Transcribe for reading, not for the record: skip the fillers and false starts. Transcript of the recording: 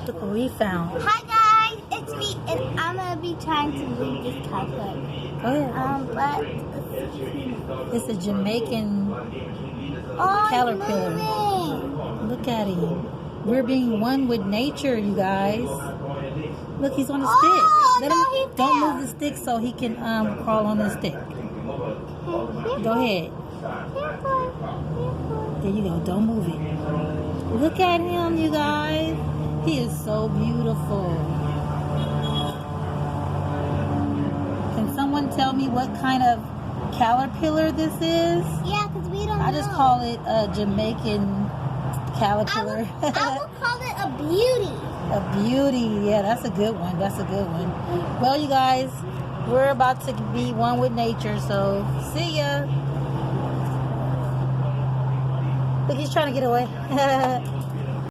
Look what we found. Hi guys, it's me, and I'm gonna be trying to move this caterpillar. Go ahead. But It's a Jamaican oh, caterpillar. it's moving. Look at him. We're being one with nature, you guys. Look, he's on the Oh, stick. no, he Don't fell. move the stick so he can crawl on the stick. Go ahead. There you go. Don't move it. Look at him, you guys. He is so beautiful. Can someone tell me what kind of caterpillar this is? Yeah, because we don't know. I just call it a Jamaican caterpillar. I would call it a beauty. A beauty. Yeah, that's a good one. That's a good one. Well, you guys, we're about to be one with nature, so see ya. Look, he's trying to get away.